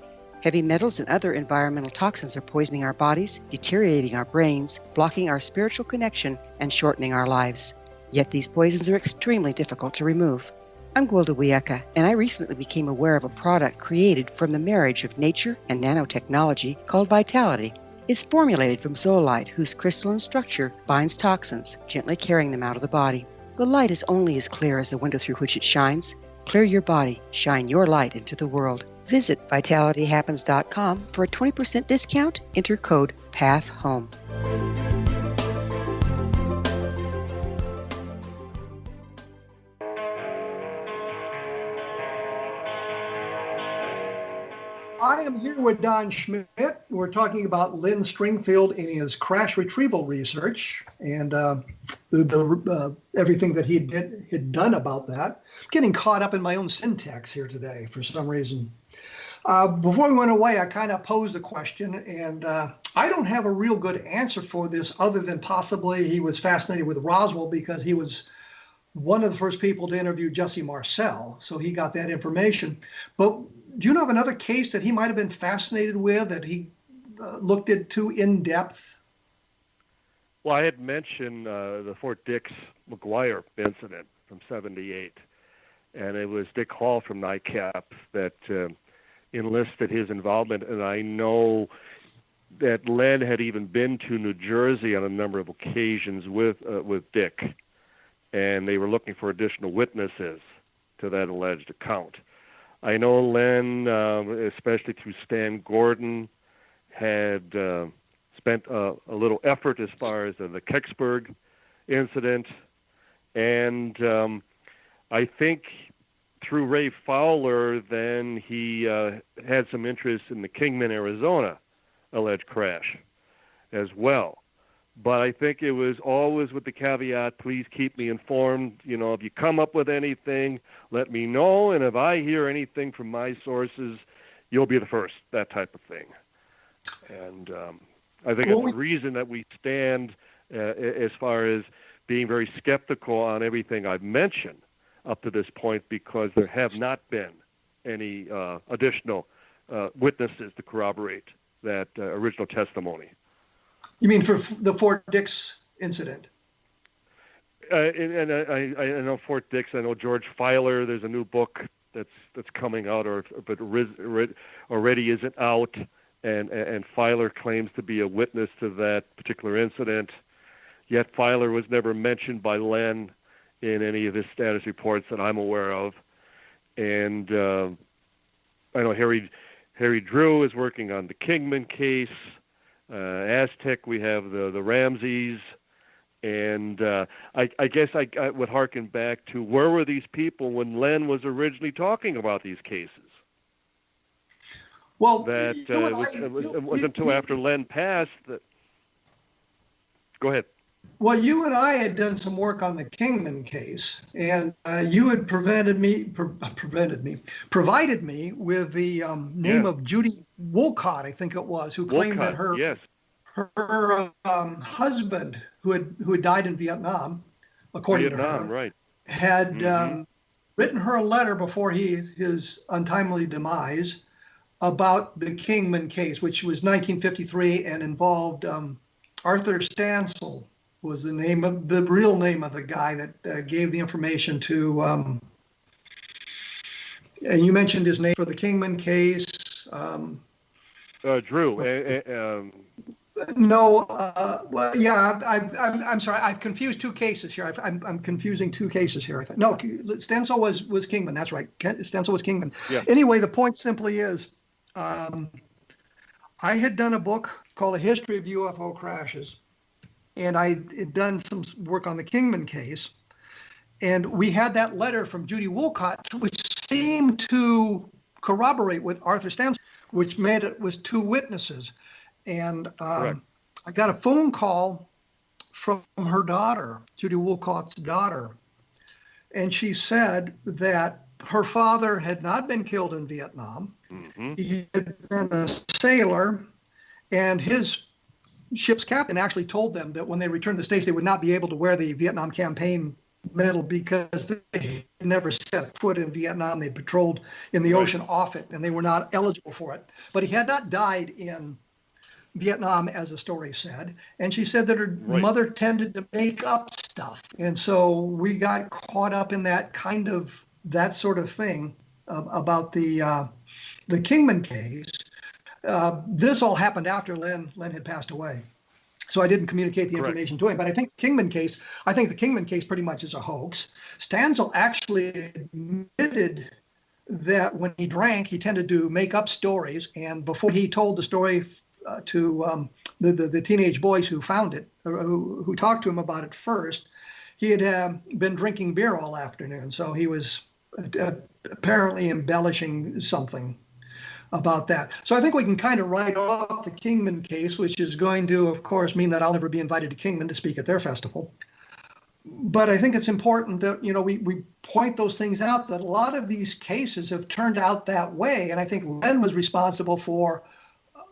Heavy metals and other environmental toxins are poisoning our bodies, deteriorating our brains, blocking our spiritual connection, and shortening our lives. Yet these poisons are extremely difficult to remove. I'm Gwilda Wiyaka, and I recently became aware of a product created from the marriage of nature and nanotechnology called Vitality. It's formulated from zoolite, whose crystalline structure binds toxins, gently carrying them out of the body. The light is only as clear as the window through which it shines. Clear your body, shine your light into the world. Visit vitalityhappens.com for a 20% discount. Enter code PATHHOME. I am here with Don Schmitt. We're talking about Len Stringfield in his crash retrieval research and everything that he had done about that. Getting caught up in my own syntax here today for some reason. Before we went away, I kind of posed a question, and I don't have a real good answer for this other than possibly he was fascinated with Roswell because he was one of the first people to interview Jesse Marcel, so he got that information. But do you know of another case that he might have been fascinated with that he looked into in depth? Well, I had mentioned the Fort Dix McGuire incident from '78, and it was Dick Hall from NICAP that enlisted his involvement, and I know that Len had even been to New Jersey on a number of occasions with Dick, and they were looking for additional witnesses to that alleged account. I know Len, especially through Stan Gordon, had spent a little effort as far as the Kecksburg incident, and I think through Ray Fowler, then he had some interest in the Kingman, Arizona alleged crash as well. But I think it was always with the caveat, please keep me informed. You know, if you come up with anything, let me know. And if I hear anything from my sources, you'll be the first, that type of thing. And I think it's the reason that we stand as far as being very skeptical on everything I've mentioned up to this point, because there have not been any additional witnesses to corroborate that original testimony. You mean for the Fort Dix incident? And I know Fort Dix. I know George Filer. There's a new book that's coming out, but already isn't out. And Filer claims to be a witness to that particular incident. Yet Filer was never mentioned by LEN in any of his status reports that I'm aware of. And I know Harry Drew is working on the Kingman case. Aztec, we have the Ramses. And I guess I would hearken back to where were these people when LEN was originally talking about these cases? Well, that it wasn't until after LEN passed that. Go ahead. Well, you and I had done some work on the Kingman case, and you had provided me with the name of Judy Wolcott, I think it was, who claimed that her husband, who had died in Vietnam, according to her, had written her a letter before his untimely demise about the Kingman case, which was 1953 and involved Arthur Stansel. Was the real name of the guy that gave the information to, and you mentioned his name for the Kingman case. Drew. No, well, yeah, I'm sorry, I've confused two cases here. I'm confusing two cases here. No, Stansel was Kingman. That's right. Stansel was Kingman. Yeah. Anyway, the point simply is, I had done a book called A History of UFO Crashes. And I had done some work on the Kingman case. And we had that letter from Judy Wolcott, which seemed to corroborate with Arthur Stansel, which made it was two witnesses. And I got a phone call from her daughter, Judy Wolcott's daughter. And she said that her father had not been killed in Vietnam. Mm-hmm. He had been a sailor, and his ship's captain actually told them that when they returned to the States, they would not be able to wear the Vietnam campaign medal because they never set foot in Vietnam. They patrolled in the ocean off it, and they were not eligible for it. But he had not died in Vietnam, as the story said. And she said that her mother tended to make up stuff. And so we got caught up in that sort of thing about the Kingman case. This all happened after Len had passed away. So I didn't communicate the information to him. But I think the Kingman case pretty much is a hoax. Stansel actually admitted that when he drank, he tended to make up stories. And before he told the story to the teenage boys who found it, or who talked to him about it first, he had been drinking beer all afternoon. So he was apparently embellishing something about that. So I think we can kind of write off the Kingman case, which is going to, of course, mean that I'll never be invited to Kingman to speak at their festival. But I think it's important that, we point those things out, that a lot of these cases have turned out that way. And I think Len was responsible for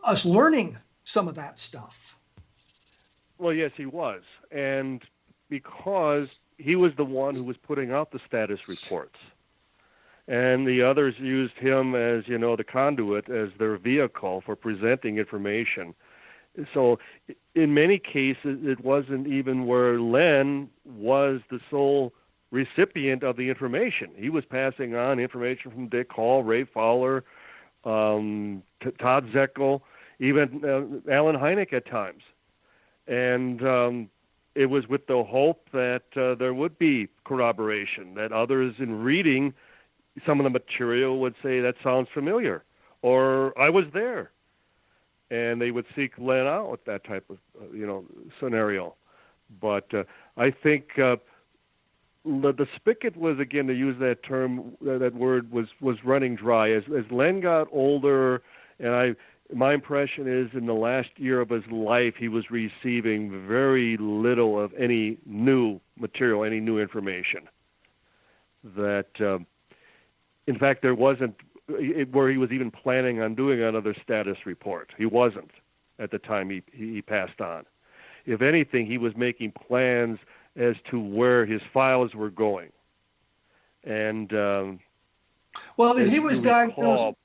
us learning some of that stuff. Well, yes, he was. And because he was the one who was putting out the status reports. And the others used him as, the conduit, as their vehicle for presenting information. So in many cases, it wasn't even where Len was the sole recipient of the information. He was passing on information from Dick Hall, Ray Fowler, Todd Zeckel, even Alan Hynek at times. And it was with the hope that there would be corroboration, that others in reading some of the material would say, that sounds familiar, or I was there. And they would seek Len out, that type of, scenario. But I think the spigot was, again, to use that term, that word was running dry. As Len got older, and my impression is in the last year of his life, he was receiving very little of any new material, any new information. That, in fact, there wasn't where he was even planning on doing another status report. He wasn't at the time he passed on. If anything, he was making plans as to where his files were going. And he was diagnosed.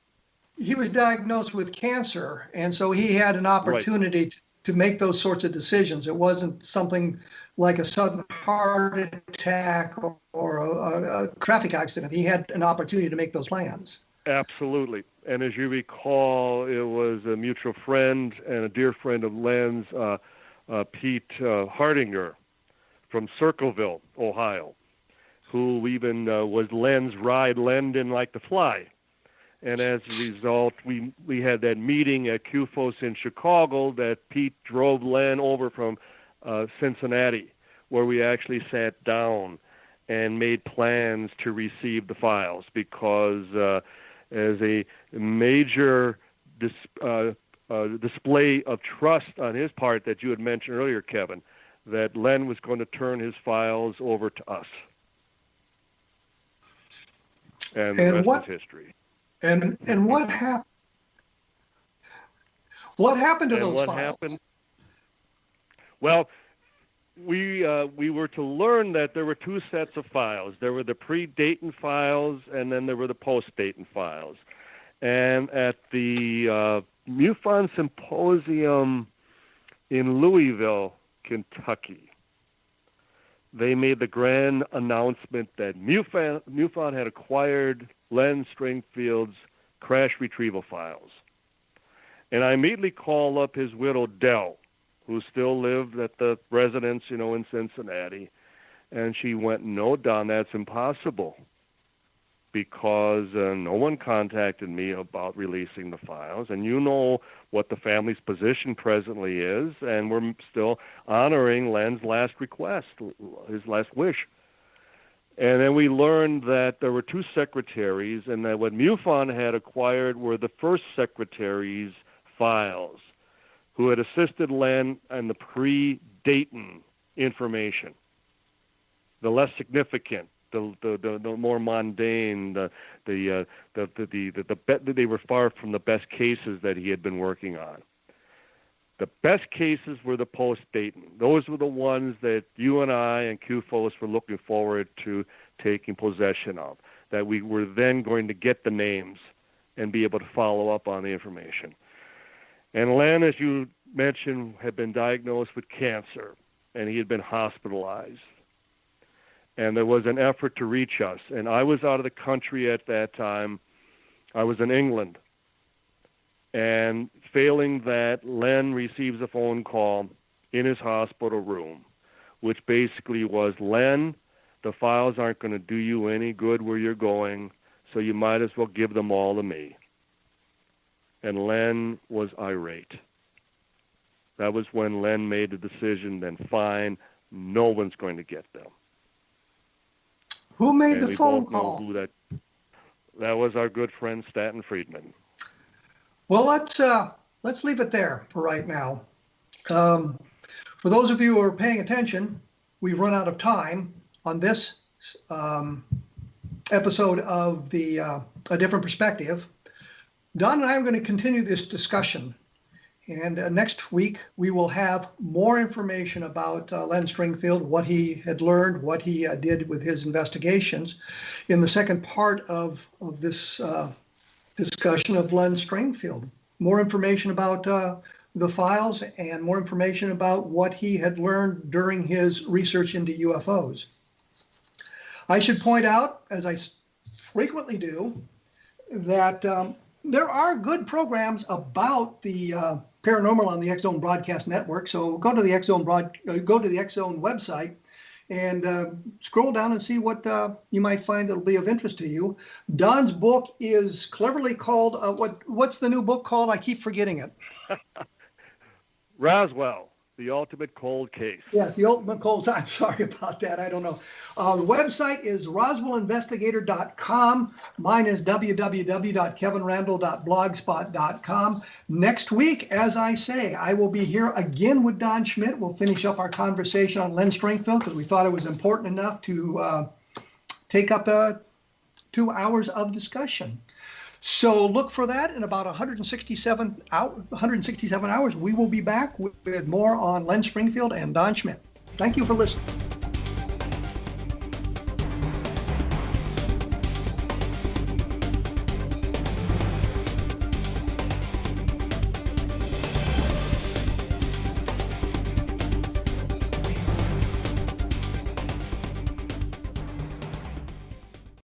He was diagnosed with cancer, and so he had an opportunity to make those sorts of decisions. It wasn't something like a sudden heart attack or a traffic accident. He had an opportunity to make those plans. Absolutely. And as you recall, it was a mutual friend and a dear friend of Len's, Pete Hardinger from Circleville, Ohio, who even was Len's ride. Len didn't like to fly. And as a result, we had that meeting at QFOS in Chicago that Pete drove Len over from Cincinnati, where we actually sat down and made plans to receive the files, because as a major display of trust on his part that you had mentioned earlier, Kevin, that Len was going to turn his files over to us. And the rest is history. And what happened? What happened to those files? Happened? Well, we were to learn that there were two sets of files. There were the pre-Dayton files, and then there were the post-Dayton files. And at the MUFON Symposium in Louisville, Kentucky, they made the grand announcement that MUFON had acquired Len Stringfield's crash retrieval files. And I immediately called up his widow, Dell, who still lived at the residence, in Cincinnati. And she went, "No, Don, that's impossible, because no one contacted me about releasing the files. And you know what the family's position presently is, and we're still honoring Len's last request, his last wish." And then we learned that there were two secretaries, and that what MUFON had acquired were the first secretary's files, who had assisted Len in the pre-Dayton information, the less significant, the more mundane, they were far from the best cases that he had been working on. The best cases were the post-Dayton. Those were the ones that you and I and QFOS were looking forward to taking possession of, that we were then going to get the names and be able to follow up on the information. And Len, as you mentioned, had been diagnosed with cancer, and he had been hospitalized. And there was an effort to reach us. And I was out of the country at that time. I was in England. And failing that, Len receives a phone call in his hospital room, which basically was, "Len, the files aren't going to do you any good where you're going, so you might as well give them all to me." And Len was irate. That was when Len made the decision, then fine, no one's going to get them. Who made the phone call? That was our good friend Stanton Friedman. Well, let's leave it there for right now. For those of you who are paying attention, we've run out of time on this episode of A Different Perspective. Don and I are going to continue this discussion. And next week, we will have more information about Len Stringfield, what he had learned, what he did with his investigations. In the second part of this discussion of Len Stringfield, more information about the files and more information about what he had learned during his research into UFOs. I should point out, as I frequently do, that there are good programs about the paranormal on the X-Zone Broadcast Network. So go to the X-Zone website and scroll down and see what you might find that'll be of interest to you. Don's book is cleverly called, what's the new book called? I keep forgetting it. Roswell, the Ultimate Cold Case. Yes, the Ultimate Cold Time. Sorry about that. I don't know. The website is roswellinvestigator.com. Mine is www.kevinrandle.blogspot.com. Next week, as I say, I will be here again with Don Schmitt. We'll finish up our conversation on Len Stringfield because we thought it was important enough to take up 2 hours of discussion. So look for that in about 167 hours. We will be back with more on Len Stringfield and Don Schmitt. Thank you for listening.